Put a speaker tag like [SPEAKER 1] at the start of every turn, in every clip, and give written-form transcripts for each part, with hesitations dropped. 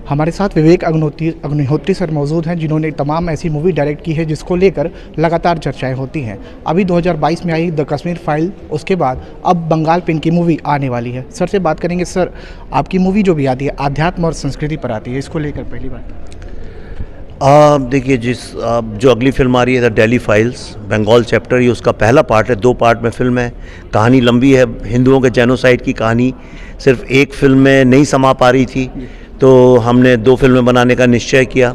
[SPEAKER 1] हमारे साथ विवेक अग्निहोत्री सर मौजूद हैं, जिन्होंने तमाम ऐसी मूवी डायरेक्ट की है जिसको लेकर लगातार चर्चाएं होती हैं। अभी 2022 में आई द कश्मीर फाइल, उसके बाद अब बंगाल पिन की मूवी आने वाली है। सर से बात करेंगे। सर, आपकी मूवी जो भी आती है अध्यात्म और संस्कृति पर आती है, इसको लेकर पहली बात
[SPEAKER 2] देखिए, जो अगली फिल्म आ रही है the Delhi files, Bengal chapter, ये उसका पहला पार्ट है। 2 पार्ट में फिल्म है। कहानी लंबी है। हिंदुओं के जेनोसाइड की कहानी सिर्फ एक फिल्म में नहीं समा पा रही थी, तो हमने 2 फिल्में बनाने का निश्चय किया।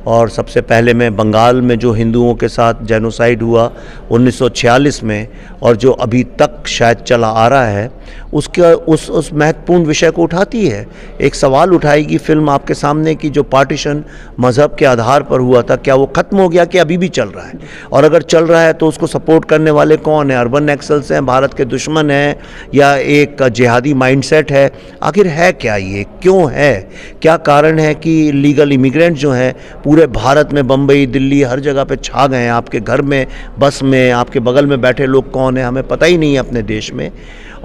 [SPEAKER 2] और सबसे पहले में बंगाल में जो हिंदुओं के साथ जेनोसाइड हुआ 1946 में, और जो अभी तक शायद चला आ रहा है, उसका उस महत्वपूर्ण विषय को उठाती है। एक सवाल उठाएगी फिल्म आपके सामने कि जो पार्टीशन मज़हब के आधार पर हुआ था, क्या वो ख़त्म हो गया कि अभी भी चल रहा है? और अगर चल रहा है तो उसको सपोर्ट करने वाले कौन हैं? अर्बन एक्सेल्स हैं, भारत के दुश्मन हैं, या एक जिहादी माइंडसेट है? आखिर है क्या ये? क्यों है? क्या कारण है कि लीगल इमिग्रेंट जो हैं पूरे भारत में, बम्बई, दिल्ली, हर जगह पे छा गए हैं? आपके घर में, बस में, आपके बगल में बैठे लोग कौन हैं हमें पता ही नहीं है अपने देश में।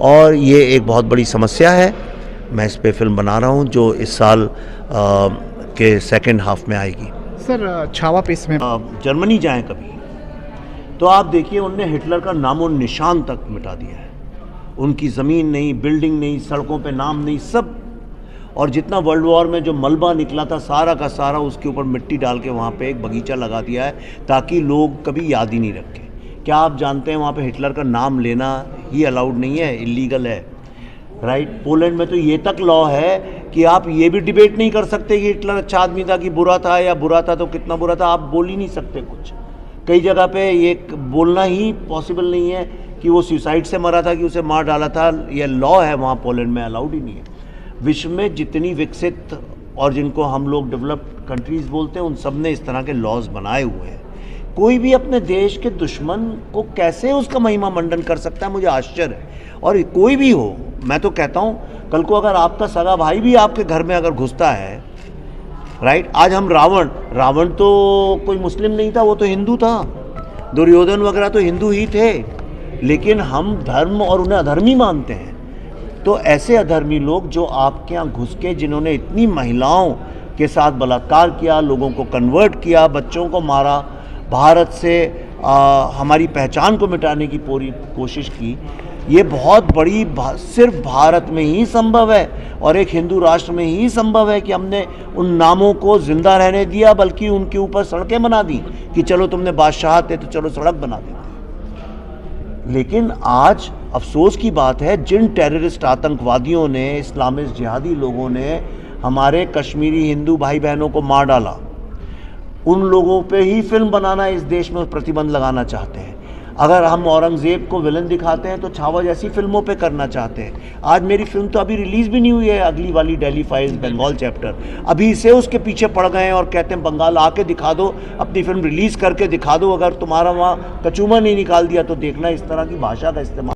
[SPEAKER 2] और ये एक बहुत बड़ी समस्या है। मैं इस पे फिल्म बना रहा हूँ जो इस साल के सेकंड हाफ में आएगी।
[SPEAKER 1] सर, छावा पेस में
[SPEAKER 2] जर्मनी जाएं कभी तो आप देखिए, उनने हिटलर का नामो निशान तक मिटा दिया है। उनकी ज़मीन नहीं, बिल्डिंग नहीं, सड़कों पे नाम नहीं, सब। और जितना वर्ल्ड वॉर में जो मलबा निकला था सारा का सारा उसके ऊपर मिट्टी डाल के वहाँ पे एक बगीचा लगा दिया है, ताकि लोग कभी याद ही नहीं रखें। क्या आप जानते हैं वहाँ पे हिटलर का नाम लेना ही अलाउड नहीं है, इलीगल है, राइट? पोलैंड में तो ये तक लॉ है कि आप ये भी डिबेट नहीं कर सकते कि हिटलर अच्छा आदमी था कि बुरा था, या बुरा था तो कितना बुरा था। आप बोल ही नहीं सकते कुछ। कई जगह पे ये बोलना ही पॉसिबल नहीं है कि वो सुसाइड से मरा था कि उसे मार डाला था। ये लॉ है वहाँ पोलैंड में, अलाउड ही नहीं है। विश्व में जितनी विकसित और जिनको हम लोग डेवलप्ड कंट्रीज़ बोलते हैं, उन सब ने इस तरह के लॉज बनाए हुए हैं। कोई भी अपने देश के दुश्मन को कैसे उसका महिमा मंडन कर सकता है, मुझे आश्चर्य है। और कोई भी हो, मैं तो कहता हूँ कल को अगर आपका सगा भाई भी आपके घर में अगर घुसता है, राइट? आज हम रावण तो कोई मुस्लिम नहीं था, वो तो हिंदू था। दुर्योधन वगैरह तो हिंदू ही थे, लेकिन हम धर्म और उन्हें अधर्मी मानते हैं। तो ऐसे अधर्मी लोग जो आपके यहाँ घुस के, जिन्होंने इतनी महिलाओं के साथ बलात्कार किया, लोगों को कन्वर्ट किया, बच्चों को मारा, भारत से हमारी पहचान को मिटाने की पूरी कोशिश की, ये बहुत बड़ी सिर्फ भारत में ही संभव है और एक हिंदू राष्ट्र में ही संभव है कि हमने उन नामों को जिंदा रहने दिया, बल्कि उनके ऊपर सड़कें बना दी कि चलो तुमने बादशाह थे तो चलो सड़क बना देते। लेकिन आज अफसोस की बात है, जिन टेररिस्ट आतंकवादियों ने, इस्लामिस्ट जिहादी लोगों ने हमारे कश्मीरी हिंदू भाई बहनों को मार डाला, उन लोगों पे ही फिल्म बनाना इस देश में प्रतिबंध लगाना चाहते हैं। अगर हम औरंगज़ेब को विलन दिखाते हैं तो छावा जैसी फिल्मों पे करना चाहते हैं। आज मेरी फिल्म तो अभी रिलीज़ भी नहीं हुई है, अगली वाली दिल्ली फाइल्स बंगाल चैप्टर। अभी से उसके पीछे पड़ गए हैं और कहते हैं बंगाल आके दिखा दो, अपनी फिल्म रिलीज़ करके दिखा दो। अगर तुम्हारा वहाँ कचूमा नहीं निकाल दिया तो देखना इस तरह की भाषा का इस्तेमाल।